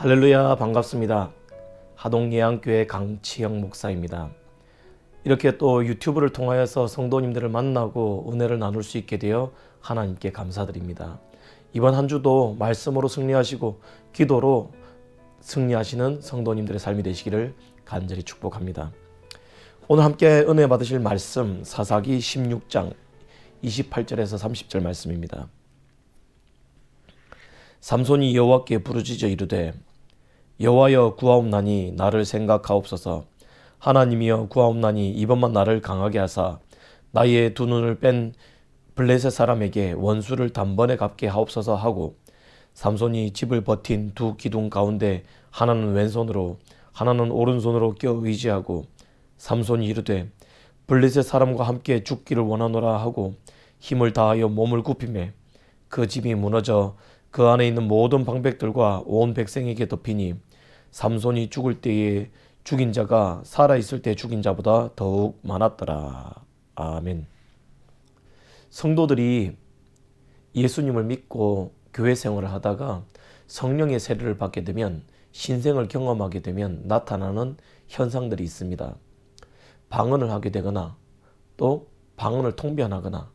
할렐루야, 반갑습니다. 하동예안교회 강치영 목사입니다. 이렇게 또 유튜브를 통하여서 성도님들을 만나고 은혜를 나눌 수 있게 되어 하나님께 감사드립니다. 이번 한 주도 말씀으로 승리하시고 기도로 승리하시는 성도님들의 삶이 되시기를 간절히 축복합니다. 오늘 함께 은혜 받으실 말씀 사사기 16장 28절에서 30절 말씀입니다. 삼손이 여호와께 부르짖어 이르되 여호와여 구하옵나니 나를 생각하옵소서. 하나님이여 구하옵나니 이번만 나를 강하게 하사 나의 두 눈을 뺀 블레셋 사람에게 원수를 단번에 갚게 하옵소서 하고, 삼손이 집을 버틴 두 기둥 가운데 하나는 왼손으로 하나는 오른손으로 껴 의지하고, 삼손이 이르되 블레셋 사람과 함께 죽기를 원하노라 하고 힘을 다하여 몸을 굽히매 그 집이 무너져 그 안에 있는 모든 방백들과 온 백성에게 덮이니 삼손이 죽을 때에 죽인 자가 살아있을 때 죽인 자보다 더욱 많았더라. 아멘. 성도들이 예수님을 믿고 교회 생활을 하다가 성령의 세례를 받게 되면, 신생을 경험하게 되면 나타나는 현상들이 있습니다. 방언을 하게 되거나, 또 방언을 통변하거나,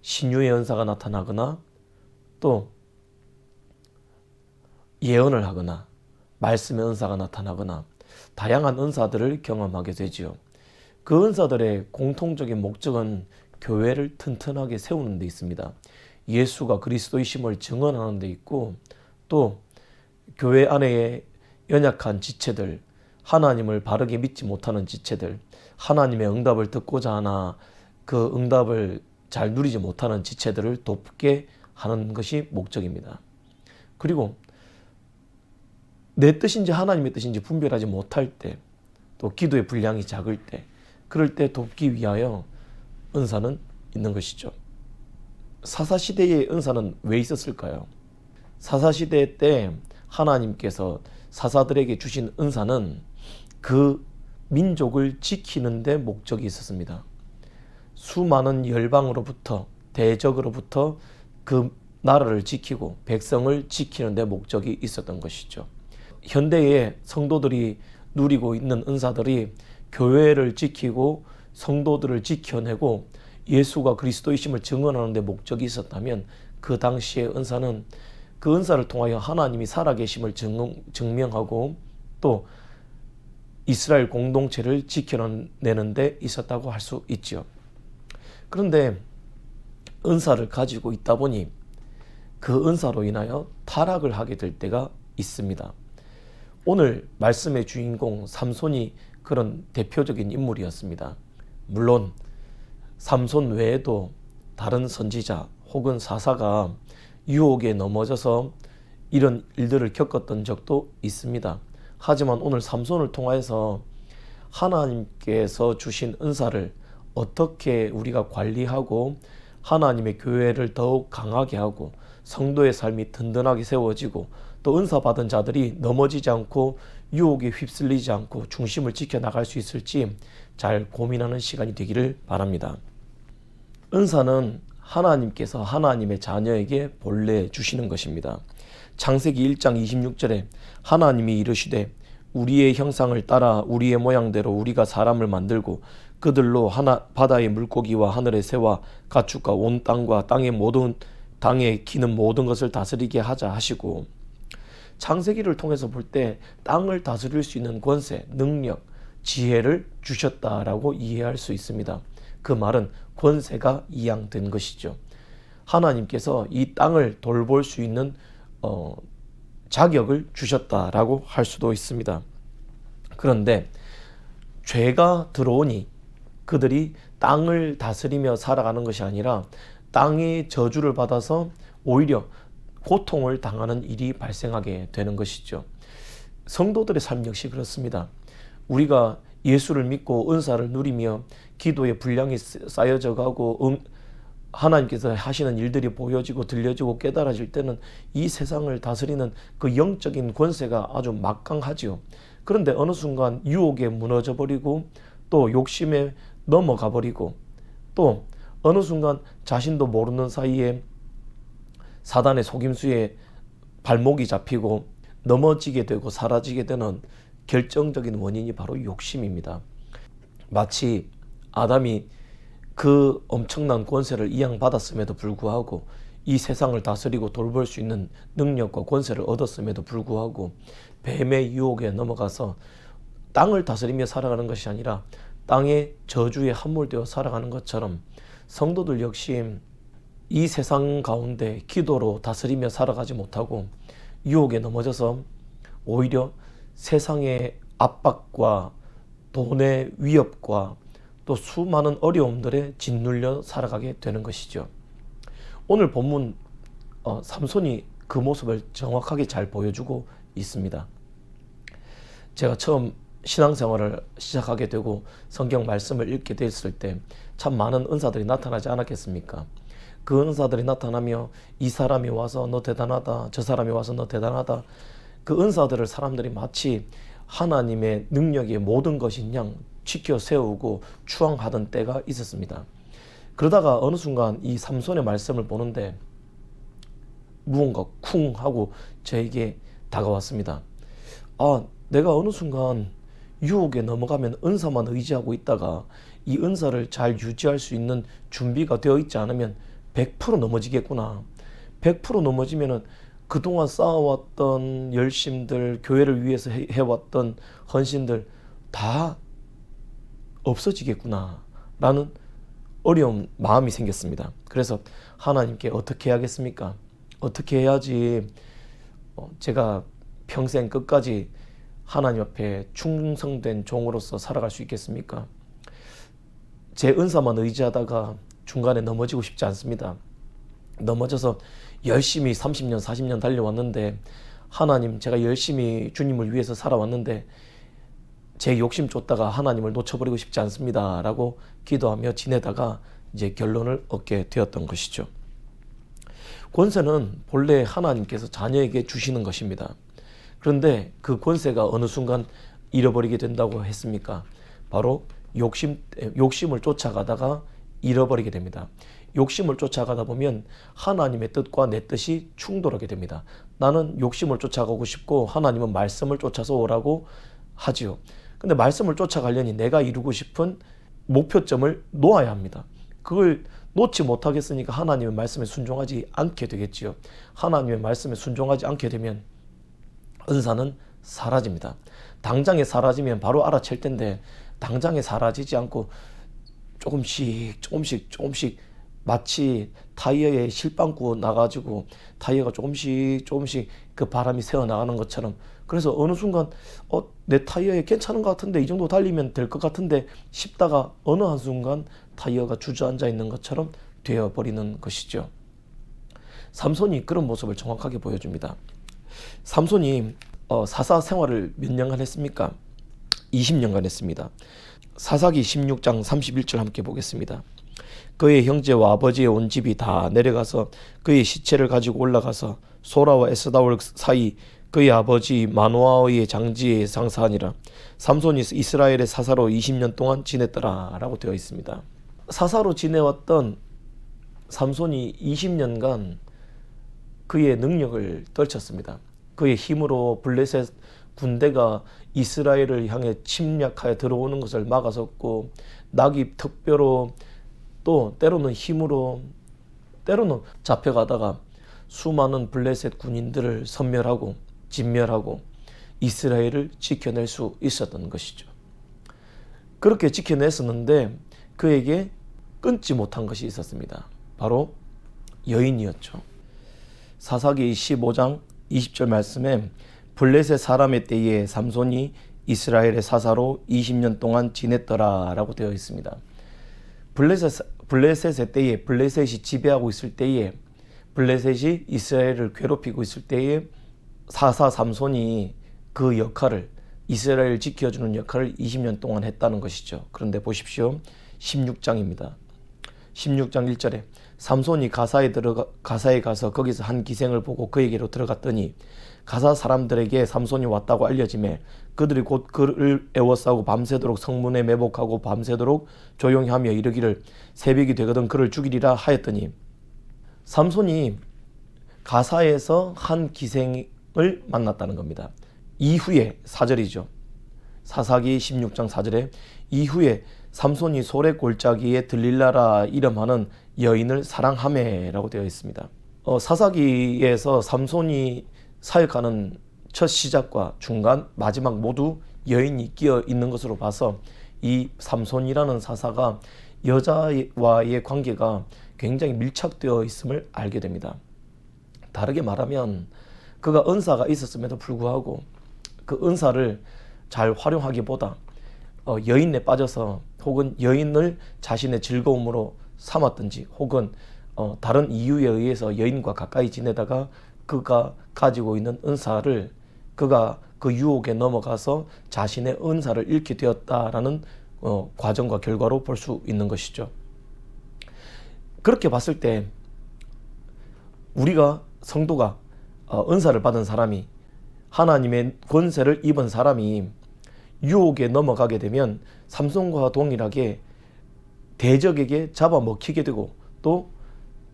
신유의 은사가 나타나거나, 또 예언을 하거나, 말씀의 은사가 나타나거나, 다양한 은사들을 경험하게 되지요. 그 은사들의 공통적인 목적은 교회를 튼튼하게 세우는 데 있습니다. 예수가 그리스도이심을 증언하는 데 있고, 또 교회 안에 연약한 지체들, 하나님을 바르게 믿지 못하는 지체들, 하나님의 응답을 듣고자 하나 그 응답을 잘 누리지 못하는 지체들을 돕게 하는 것이 목적입니다. 그리고 내 뜻인지 하나님의 뜻인지 분별하지 못할 때, 또 기도의 분량이 작을 때, 그럴 때 돕기 위하여 은사는 있는 것이죠. 사사시대의 은사는 왜 있었을까요? 사사시대 때 하나님께서 사사들에게 주신 은사는 그 민족을 지키는 데 목적이 있었습니다. 수많은 열방으로부터, 대적으로부터 그 나라를 지키고 백성을 지키는 데 목적이 있었던 것이죠. 현대의 성도들이 누리고 있는 은사들이 교회를 지키고 성도들을 지켜내고 예수가 그리스도이심을 증언하는 데 목적이 있었다면, 그 당시의 은사는 그 은사를 통하여 하나님이 살아계심을 증명하고 또 이스라엘 공동체를 지켜내는 데 있었다고 할 수 있죠. 그런데 은사를 가지고 있다 보니 그 은사로 인하여 타락을 하게 될 때가 있습니다. 오늘 말씀의 주인공 삼손이 그런 대표적인 인물이었습니다. 물론 삼손 외에도 다른 선지자 혹은 사사가 유혹에 넘어져서 이런 일들을 겪었던 적도 있습니다. 하지만 오늘 삼손을 통해서 하나님께서 주신 은사를 어떻게 우리가 관리하고 하나님의 교회를 더욱 강하게 하고 성도의 삶이 든든하게 세워지고 또 은사 받은 자들이 넘어지지 않고 유혹에 휩쓸리지 않고 중심을 지켜나갈 수 있을지 잘 고민하는 시간이 되기를 바랍니다. 은사는 하나님께서 하나님의 자녀에게 본래 주시는 것입니다. 창세기 1장 26절에 하나님이 이르시되 우리의 형상을 따라 우리의 모양대로 우리가 사람을 만들고 그들로 바다의 물고기와 하늘의 새와 가축과 온 땅과 땅에 기는 모든 것을 다스리게 하자 하시고, 창세기를 통해서 볼 때 땅을 다스릴 수 있는 권세, 능력, 지혜를 주셨다라고 이해할 수 있습니다. 그 말은 권세가 이양된 것이죠. 하나님께서 이 땅을 돌볼 수 있는 자격을 주셨다라고 할 수도 있습니다. 그런데 죄가 들어오니 그들이 땅을 다스리며 살아가는 것이 아니라 땅의 저주를 받아서 오히려 고통을 당하는 일이 발생하게 되는 것이죠. 성도들의 삶 역시 그렇습니다. 우리가 예수를 믿고 은사를 누리며 기도의 분량이 쌓여져 가고 하나님께서 하시는 일들이 보여지고 들려지고 깨달아질 때는 이 세상을 다스리는 그 영적인 권세가 아주 막강하지요. 그런데 어느 순간 유혹에 무너져 버리고 또 욕심에 넘어가 버리고 또 어느 순간 자신도 모르는 사이에 사단의 속임수에 발목이 잡히고 넘어지게 되고 사라지게 되는 결정적인 원인이 바로 욕심입니다. 마치 아담이 그 엄청난 권세를 이양받았음에도 불구하고 이 세상을 다스리고 돌볼 수 있는 능력과 권세를 얻었음에도 불구하고 뱀의 유혹에 넘어가서 땅을 다스리며 살아가는 것이 아니라 땅의 저주에 함몰되어 살아가는 것처럼 성도들 역시 이 세상 가운데 기도로 다스리며 살아가지 못하고 유혹에 넘어져서 오히려 세상의 압박과 돈의 위협과 또 수많은 어려움들에 짓눌려 살아가게 되는 것이죠. 오늘 본문 삼손이 그 모습을 정확하게 잘 보여주고 있습니다. 제가 처음 신앙생활을 시작하게 되고 성경 말씀을 읽게 됐을 때 참 많은 은사들이 나타나지 않았겠습니까? 그 은사들이 나타나며 이 사람이 와서 너 대단하다, 저 사람이 와서 너 대단하다, 그 은사들을 사람들이 마치 하나님의 능력의 모든 것인 양 지켜 세우고 추앙하던 때가 있었습니다. 그러다가 어느 순간 이 삼손의 말씀을 보는데 무언가 쿵 하고 저에게 다가왔습니다. 내가 어느 순간 유혹에 넘어가면 은사만 의지하고 있다가 이 은사를 잘 유지할 수 있는 준비가 되어 있지 않으면 100% 넘어지겠구나. 100% 넘어지면은 그동안 쌓아왔던 열심들, 교회를 위해서 해왔던 헌신들 다 없어지겠구나 라는 어려운 마음이 생겼습니다. 그래서 하나님께 어떻게 해야겠습니까? 어떻게 해야지 제가 평생 끝까지 하나님 앞에 충성된 종으로서 살아갈 수 있겠습니까? 제 은사만 의지하다가 중간에 넘어지고 싶지 않습니다. 넘어져서 열심히 30년, 40년 달려왔는데 하나님, 제가 열심히 주님을 위해서 살아왔는데 제 욕심 쫓다가 하나님을 놓쳐버리고 싶지 않습니다 라고 기도하며 지내다가 이제 결론을 얻게 되었던 것이죠. 권세는 본래 하나님께서 자녀에게 주시는 것입니다. 그런데 그 권세가 어느 순간 잃어버리게 된다고 했습니까? 바로 욕심을 쫓아가다가 잃어버리게 됩니다. 욕심을 쫓아가다 보면 하나님의 뜻과 내 뜻이 충돌하게 됩니다. 나는 욕심을 쫓아가고 싶고 하나님은 말씀을 쫓아서 오라고 하지요. 근데 말씀을 쫓아가려니 내가 이루고 싶은 목표점을 놓아야 합니다. 그걸 놓지 못하겠으니까 하나님의 말씀에 순종하지 않게 되겠지요. 하나님의 말씀에 순종하지 않게 되면 은사는 사라집니다. 당장에 사라지면 바로 알아챌 텐데 당장에 사라지지 않고 조금씩 마치 타이어에 실방구 나가지고 타이어가 조금씩 그 바람이 새어나가는 것처럼, 그래서 어느 순간 내 타이어에 괜찮은 것 같은데 이 정도 달리면 될 것 같은데 싶다가 어느 한순간 타이어가 주저앉아 있는 것처럼 되어버리는 것이죠. 삼손이 그런 모습을 정확하게 보여줍니다. 삼손이 사사 생활을 몇 년간 했습니까? 20년간 했습니다. 사사기 16장 31절 함께 보겠습니다. 그의 형제와 아버지의 온 집이 다 내려가서 그의 시체를 가지고 올라가서 소라와 에스다올 사이 그의 아버지 마노아의 장지에 장사하니라. 삼손이 이스라엘의 사사로 20년 동안 지냈더라 라고 되어 있습니다. 사사로 지내왔던 삼손이 20년간 그의 능력을 떨쳤습니다. 그의 힘으로 블레셋 군대가 이스라엘을 향해 침략하여 들어오는 것을 막아섰고, 낙이 턱뼈로 또 때로는 힘으로 때로는 잡혀가다가 수많은 블레셋 군인들을 섬멸하고 진멸하고 이스라엘을 지켜낼 수 있었던 것이죠. 그렇게 지켜냈었는데 그에게 끊지 못한 것이 있었습니다. 바로 여인이었죠. 사사기 15장 20절 말씀에 블레셋 사람의 때에 삼손이 이스라엘의 사사로 20년 동안 지냈더라 라고 되어 있습니다. 블레셋의 때에, 블레셋이 지배하고 있을 때에, 블레셋이 이스라엘을 괴롭히고 있을 때에 사사 삼손이 그 역할을, 이스라엘을 지켜주는 역할을 20년 동안 했다는 것이죠. 그런데 보십시오. 16장입니다. 16장 1절에 삼손이 가사에 가서 거기서 한 기생을 보고 그에게로 들어갔더니 가사 사람들에게 삼손이 왔다고 알려지매 그들이 곧 그를 애워싸고 밤새도록 성문에 매복하고 밤새도록 조용히 하며 이르기를 새벽이 되거든 그를 죽이리라 하였더니, 삼손이 가사에서 한 기생을 만났다는 겁니다. 이후에 4절이죠. 사사기 16장 4절에 이후에 삼손이 소래 골짜기에 들릴라라 이름하는 여인을 사랑하매라고 되어 있습니다. 사사기에서 삼손이 사역하는 첫 시작과 중간, 마지막 모두 여인이 끼어 있는 것으로 봐서 이 삼손이라는 사사가 여자와의 관계가 굉장히 밀착되어 있음을 알게 됩니다. 다르게 말하면 그가 은사가 있었음에도 불구하고 그 은사를 잘 활용하기보다 여인에 빠져서 혹은 여인을 자신의 즐거움으로 삼았든지 혹은 다른 이유에 의해서 여인과 가까이 지내다가 그가 가지고 있는 은사를 그가 그 유혹에 넘어가서 자신의 은사를 잃게 되었다라는 과정과 결과로 볼 수 있는 것이죠. 그렇게 봤을 때 우리가 성도가 은사를 받은 사람이 하나님의 권세를 입은 사람이 유혹에 넘어가게 되면 삼손과 동일하게 대적에게 잡아먹히게 되고 또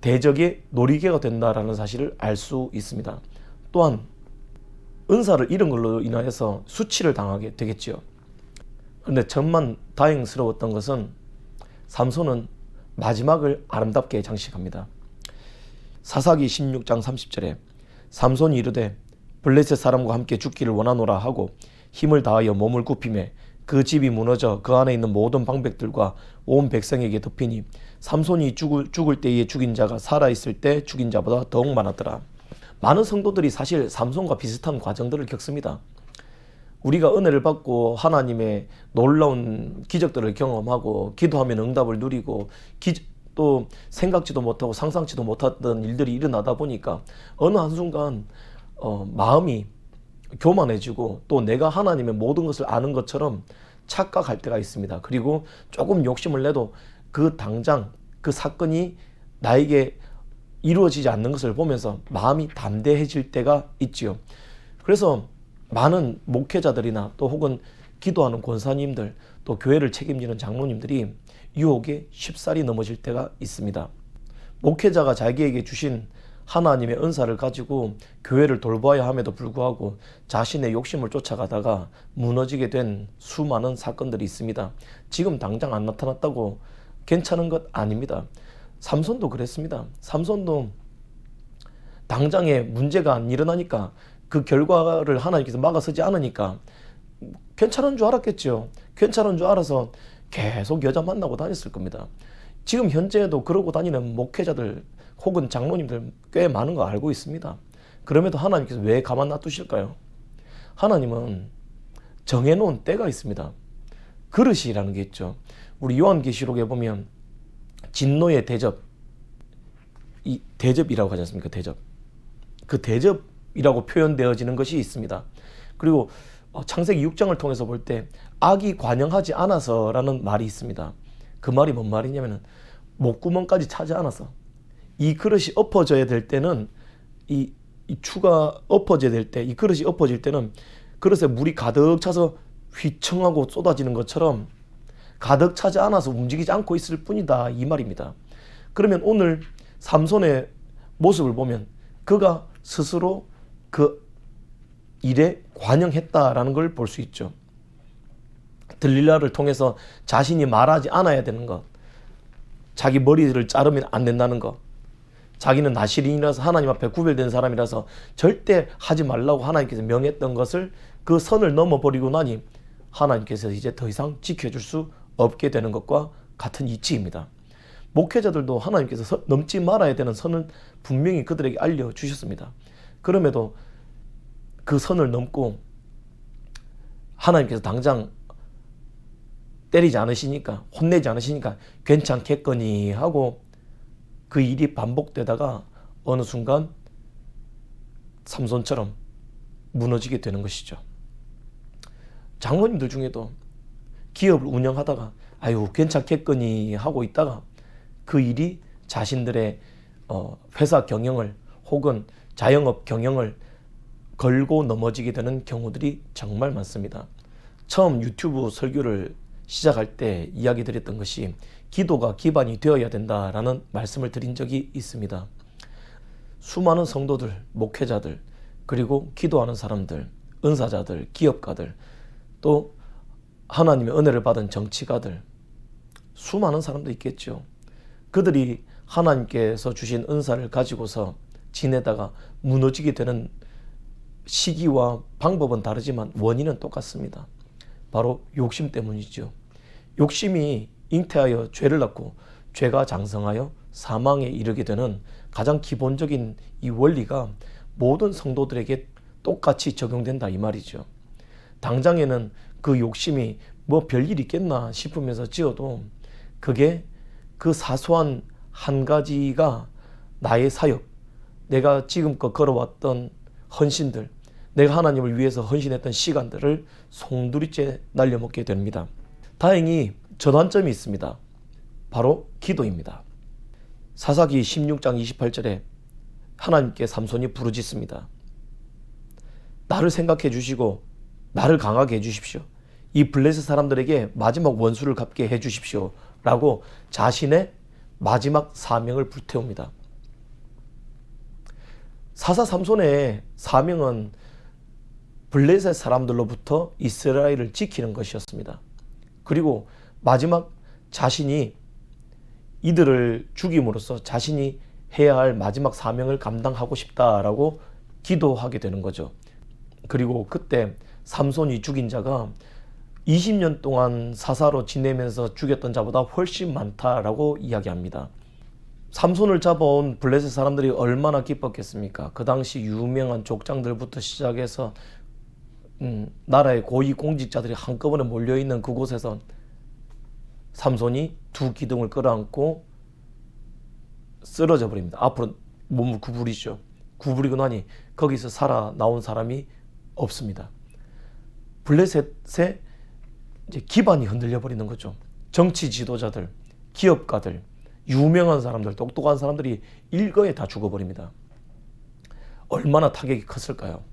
대적의 놀이개가 된다라는 사실을 알 수 있습니다. 또한 은사를 잃은 걸로 인하여서 수치를 당하게 되겠지요. 그런데 정말 다행스러웠던 것은 삼손은 마지막을 아름답게 장식합니다. 사사기 16장 30절에 삼손이 이르되 블레셋 사람과 함께 죽기를 원하노라 하고 힘을 다하여 몸을 굽히매 그 집이 무너져 그 안에 있는 모든 방백들과 온 백성에게 덮이니 삼손이 죽을 때에 죽인 자가 살아있을 때 죽인 자보다 더욱 많았더라. 많은 성도들이 사실 삼손과 비슷한 과정들을 겪습니다. 우리가 은혜를 받고 하나님의 놀라운 기적들을 경험하고 기도하면 응답을 누리고 또 생각지도 못하고 상상치도 못했던 일들이 일어나다 보니까 어느 한순간 마음이 교만해지고 또 내가 하나님의 모든 것을 아는 것처럼 착각할 때가 있습니다. 그리고 조금 욕심을 내도 그 당장 그 사건이 나에게 이루어지지 않는 것을 보면서 마음이 담대해질 때가 있지요. 그래서 많은 목회자들이나 또 혹은 기도하는 권사님들 또 교회를 책임지는 장로님들이 유혹에 쉽사리 넘어질 때가 있습니다. 목회자가 자기에게 주신 하나님의 은사를 가지고 교회를 돌봐야 함에도 불구하고 자신의 욕심을 쫓아가다가 무너지게 된 수많은 사건들이 있습니다. 지금 당장 안 나타났다고 괜찮은 것 아닙니다. 삼손도 그랬습니다. 삼손도 당장에 문제가 안 일어나니까 그 결과를 하나님께서 막아서지 않으니까 괜찮은 줄 알았겠죠. 괜찮은 줄 알아서 계속 여자 만나고 다녔을 겁니다. 지금 현재도 그러고 다니는 목회자들 혹은 장로님들 꽤 많은 거 알고 있습니다. 그럼에도 하나님께서 왜 가만 놔두실까요? 하나님은 정해놓은 때가 있습니다. 그릇이라는 게 있죠. 우리 요한계시록에 보면 진노의 대접, 이 대접이라고 하지 않습니까? 대접. 그 대접이라고 표현되어지는 것이 있습니다. 그리고 창세기 6장을 통해서 볼 때 악이 관영하지 않아서라는 말이 있습니다. 그 말이 뭔 말이냐면 목구멍까지 차지 않아서 이 그릇이 엎어져야 될 때는 이 추가 엎어져야 될 때 이 그릇이 엎어질 때는 그릇에 물이 가득 차서 휘청하고 쏟아지는 것처럼 가득 차지 않아서 움직이지 않고 있을 뿐이다 이 말입니다. 그러면 오늘 삼손의 모습을 보면 그가 스스로 그 일에 관영했다라는 걸 볼 수 있죠. 들릴라를 통해서 자신이 말하지 않아야 되는 것, 자기 머리를 자르면 안 된다는 것, 자기는 나시린이라서 하나님 앞에 구별된 사람이라서 절대 하지 말라고 하나님께서 명했던 것을 그 선을 넘어버리고 나니 하나님께서 이제 더 이상 지켜줄 수 없게 되는 것과 같은 이치입니다. 목회자들도 하나님께서 넘지 말아야 되는 선을 분명히 그들에게 알려주셨습니다. 그럼에도 그 선을 넘고 하나님께서 당장 때리지 않으시니까 혼내지 않으시니까 괜찮겠거니 하고 그 일이 반복되다가 어느 순간 삼손처럼 무너지게 되는 것이죠. 장로님들 중에도 기업을 운영하다가 아유 괜찮겠거니 하고 있다가 그 일이 자신들의 회사 경영을 혹은 자영업 경영을 걸고 넘어지게 되는 경우들이 정말 많습니다. 처음 유튜브 설교를 시작할 때 이야기 드렸던 것이 기도가 기반이 되어야 된다라는 말씀을 드린 적이 있습니다. 수많은 성도들, 목회자들, 그리고 기도하는 사람들, 은사자들, 기업가들, 또 하나님의 은혜를 받은 정치가들, 수많은 사람도 있겠죠. 그들이 하나님께서 주신 은사를 가지고서 지내다가 무너지게 되는 시기와 방법은 다르지만 원인은 똑같습니다. 바로 욕심 때문이죠. 욕심이 잉태하여 죄를 낳고 죄가 장성하여 사망에 이르게 되는 가장 기본적인 이 원리가 모든 성도들에게 똑같이 적용된다 이 말이죠. 당장에는 그 욕심이 뭐 별일 있겠나 싶으면서 지어도 그게 그 사소한 한 가지가 나의 사역, 내가 지금껏 걸어왔던 헌신들, 내가 하나님을 위해서 헌신했던 시간들을 송두리째 날려먹게 됩니다. 다행히 전환점이 있습니다. 바로 기도입니다. 사사기 16장 28절에 하나님께 삼손이 부르짖습니다. 나를 생각해 주시고 나를 강하게 해 주십시오. 이 블레셋 사람들에게 마지막 원수를 갚게 해 주십시오. 라고 자신의 마지막 사명을 불태웁니다. 사사 삼손의 사명은 블레셋 사람들로부터 이스라엘을 지키는 것이었습니다. 그리고 마지막 자신이 이들을 죽임으로써 자신이 해야 할 마지막 사명을 감당하고 싶다라고 기도하게 되는 거죠. 그리고 그때 삼손이 죽인 자가 20년 동안 사사로 지내면서 죽였던 자보다 훨씬 많다라고 이야기합니다. 삼손을 잡아온 블레셋 사람들이 얼마나 기뻤겠습니까? 그 당시 유명한 족장들부터 시작해서 나라의 고위 공직자들이 한꺼번에 몰려있는 그곳에서 삼손이 두 기둥을 끌어안고 쓰러져 버립니다. 앞으로 몸을 구부리죠. 구부리고 나니 거기서 살아나온 사람이 없습니다. 블레셋의 이제 기반이 흔들려 버리는 거죠. 정치 지도자들, 기업가들, 유명한 사람들, 똑똑한 사람들이 일거에 다 죽어버립니다. 얼마나 타격이 컸을까요?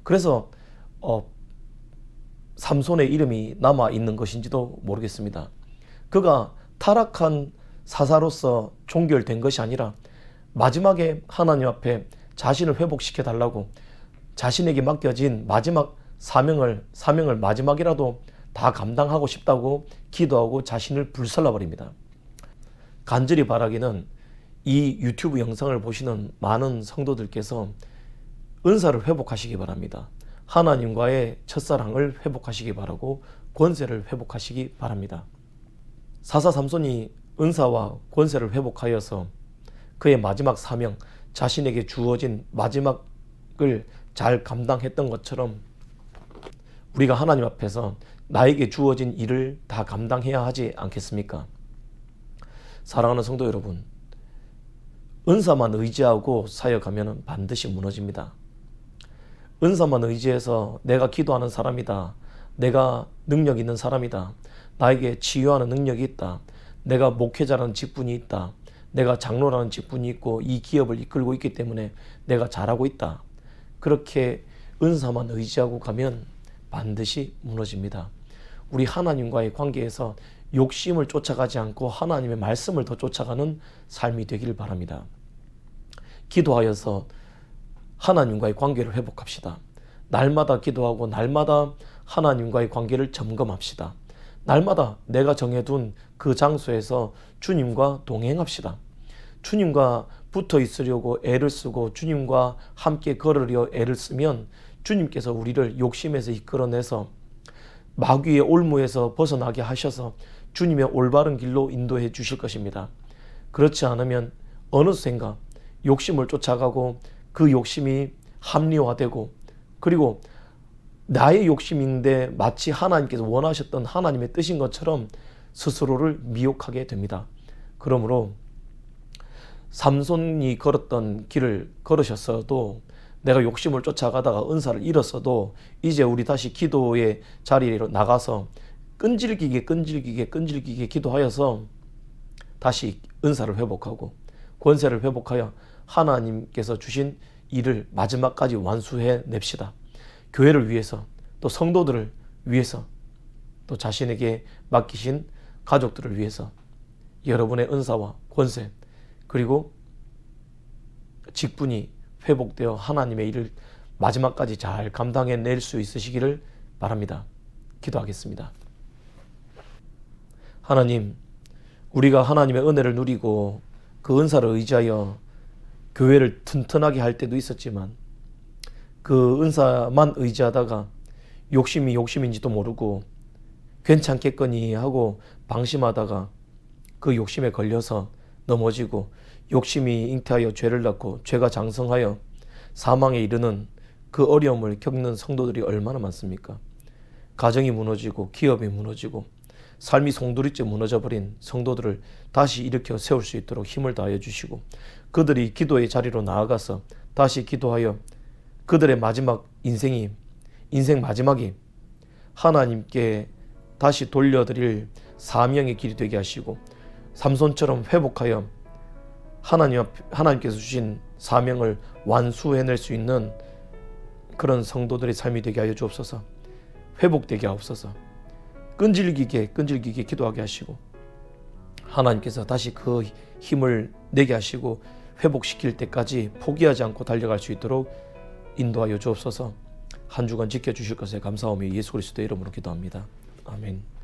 그래서 삼손의 이름이 남아 있는 것인지도 모르겠습니다. 그가 타락한 사사로서 종결된 것이 아니라 마지막에 하나님 앞에 자신을 회복시켜 달라고 자신에게 맡겨진 마지막 사명을 마지막이라도 다 감당하고 싶다고 기도하고 자신을 불살라 버립니다. 간절히 바라기는 이 유튜브 영상을 보시는 많은 성도들께서 은사를 회복하시기 바랍니다. 하나님과의 첫사랑을 회복하시기 바라고 권세를 회복하시기 바랍니다. 사사 삼손이 은사와 권세를 회복하여서 그의 마지막 사명, 자신에게 주어진 마지막을 잘 감당했던 것처럼 우리가 하나님 앞에서 나에게 주어진 일을 다 감당해야 하지 않겠습니까? 사랑하는 성도 여러분, 은사만 의지하고 사역하면 반드시 무너집니다. 은사만 의지해서 내가 기도하는 사람이다, 내가 능력 있는 사람이다, 나에게 치유하는 능력이 있다, 내가 목회자라는 직분이 있다, 내가 장로라는 직분이 있고 이 기업을 이끌고 있기 때문에 내가 잘하고 있다, 그렇게 은사만 의지하고 가면 반드시 무너집니다. 우리 하나님과의 관계에서 욕심을 쫓아가지 않고 하나님의 말씀을 더 쫓아가는 삶이 되길 바랍니다. 기도하여서 하나님과의 관계를 회복합시다. 날마다 기도하고 날마다 하나님과의 관계를 점검합시다. 날마다 내가 정해둔 그 장소에서 주님과 동행합시다. 주님과 붙어 있으려고 애를 쓰고 주님과 함께 걸으려 애를 쓰면 주님께서 우리를 욕심에서 이끌어내서 마귀의 올무에서 벗어나게 하셔서 주님의 올바른 길로 인도해 주실 것입니다. 그렇지 않으면 어느샌가 욕심을 쫓아가고 그 욕심이 합리화되고 그리고 나의 욕심인데 마치 하나님께서 원하셨던 하나님의 뜻인 것처럼 스스로를 미혹하게 됩니다. 그러므로 삼손이 걸었던 길을 걸으셨어도 내가 욕심을 쫓아가다가 은사를 잃었어도 이제 우리 다시 기도의 자리로 나가서 끈질기게 기도하여서 다시 은사를 회복하고 권세를 회복하여 하나님께서 주신 일을 마지막까지 완수해 냅시다. 교회를 위해서 또 성도들을 위해서 또 자신에게 맡기신 가족들을 위해서 여러분의 은사와 권세 그리고 직분이 회복되어 하나님의 일을 마지막까지 잘 감당해낼 수 있으시기를 바랍니다. 기도하겠습니다. 하나님, 우리가 하나님의 은혜를 누리고 그 은사를 의지하여 교회를 튼튼하게 할 때도 있었지만 그 은사만 의지하다가 욕심이 욕심인지도 모르고 괜찮겠거니 하고 방심하다가 그 욕심에 걸려서 넘어지고 욕심이 잉태하여 죄를 낳고 죄가 장성하여 사망에 이르는 그 어려움을 겪는 성도들이 얼마나 많습니까? 가정이 무너지고 기업이 무너지고 삶이 송두리째 무너져버린 성도들을 다시 일으켜 세울 수 있도록 힘을 다하여 주시고 그들이 기도의 자리로 나아가서 다시 기도하여 그들의 마지막 인생 마지막이 하나님께 다시 돌려드릴 사명의 길이 되게 하시고 삼손처럼 회복하여 하나님께서 주신 사명을 완수해낼 수 있는 그런 성도들의 삶이 되게 하여 주옵소서. 회복되게 하옵소서. 끈질기게 기도하게 하시고 하나님께서 다시 그 힘을 내게 하시고 회복시킬 때까지 포기하지 않고 달려갈 수 있도록 인도하여 주옵소서. 한 주간 지켜주실 것에 감사하며 예수 그리스도의 이름으로 기도합니다. 아멘.